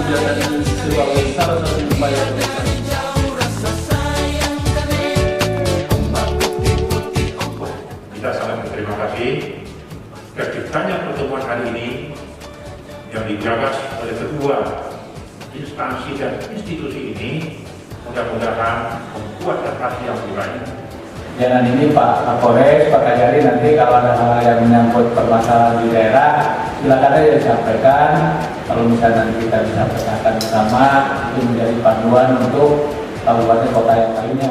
kebijakan ini sebagai salah satu upaya penegakan. Kita sangat berterima kasih terciptanya pertemuan hari ini yang digagas oleh kedua instansi dan institusi ini, mudah-mudahan membuat hati yang lebih baik. Dan ini Pak Kapolres, Pak Kajari, nanti kalau ada hal yang menyangkut permasalahan di daerah, silakan aja disampaikan. Kalau misalnya nanti kita bisa pecahkan bersama, itu menjadi panduan untuk kabupaten kota yang lainnya.